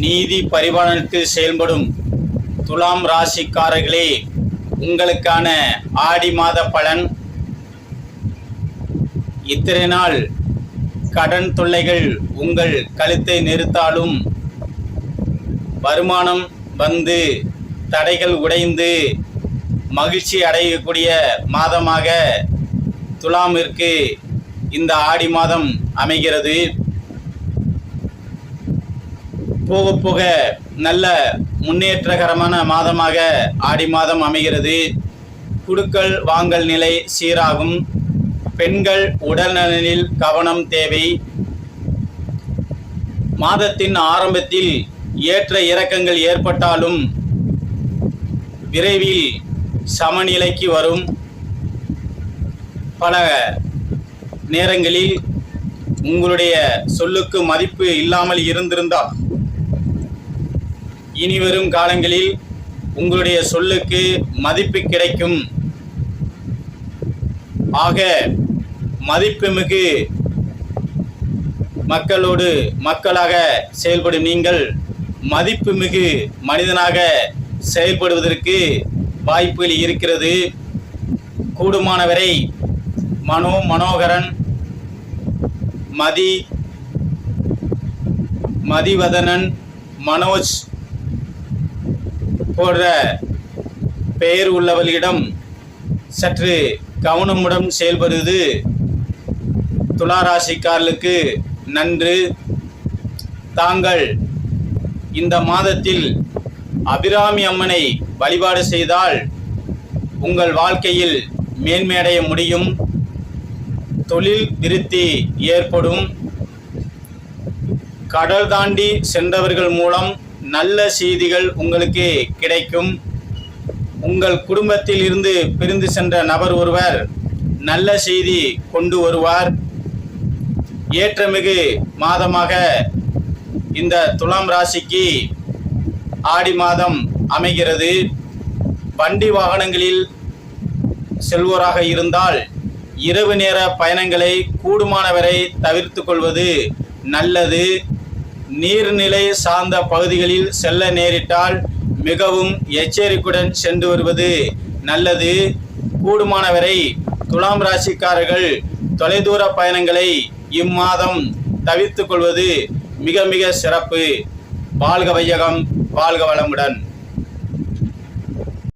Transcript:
நீதி பரிபாலனத்தில் செயல்படும் துலாம் ராசிக்காரர்களே, உங்களுக்கான ஆடி மாத பலன். இத்தனை நாள் கடன் தொல்லைகள் உங்கள் கழுத்தை நெரித்தாலும் வருமானம் வந்து தடைகள் உடைந்து மகிழ்ச்சி அடையக்கூடிய மாதமாக துலாமிற்கு இந்த ஆடி மாதம் அமைகிறது. போக போக நல்ல முன்னேற்றகரமான மாதமாக ஆடி மாதம் அமைகிறது. குடுக்கல் வாங்கல் நிலை சீராகும். பெண்கள் உடல்நலனில் கவனம் தேவை. மாதத்தின் ஆரம்பத்தில் ஏற்ற இறக்கங்கள் ஏற்பட்டாலும் விரைவில் சமநிலைக்கு வரும். பல நேரங்களில் உங்களுடைய சொல்லுக்கு மதிப்பு இல்லாமல் இருந்திருந்தால் இனிவரும் காலங்களில் உங்களுடைய சொல்லுக்கு மதிப்பு கிடைக்கும். ஆக மதிப்புமிகு மக்களோடு மக்களாக செயல்படும் நீங்கள் மதிப்புமிகு மனிதனாக செயல்படுவதற்கு வாய்ப்புகள் இருக்கிறது. கூடுமானவரை மனோகரன், மதிவதனன், மனோஜ் போன்ற பெயர் உள்ளவர்களிடம் சற்று கவனமுடன் செயல்படுவது துளாராசிக்காரர்களுக்கு நன்று. தாங்கள் இந்த மாதத்தில் அபிராமி அம்மனை வழிபாடு செய்தால் உங்கள் வாழ்க்கையில் மேன்மையடைய முடியும். தொழில் விருத்தி ஏற்படும். கடல் தாண்டி சென்றவர்கள் மூலம் நல்ல செய்திகள் உங்களுக்கு கிடைக்கும். உங்கள் குடும்பத்தில் இருந்து பிரிந்து சென்ற நபர் ஒருவர் நல்ல செய்தி கொண்டு வருவார். ஏற்றமிகு மாதமாக இந்த துலாம் ராசிக்கு ஆடி மாதம் அமைகிறது. வண்டி வாகனங்களில் செல்வோராக இருந்தால் இரவு நேர பயணங்களை கூடுமானவரை தவிர்த்து கொள்வது நல்லது. நீர்நிலை சார்ந்த பகுதிகளில் செல்ல நேரிட்டால் மிகவும் எச்சரிக்கையுடன் சென்று வருவது நல்லது. கூடுமானவரை துலாம் ராசிக்காரர்கள் தொலைதூர பயணங்களை இம்மாதம் தவிர்த்து கொள்வது மிக மிக சிறப்பு. வாழ்க வையகம், வாழ்க வளமுடன்.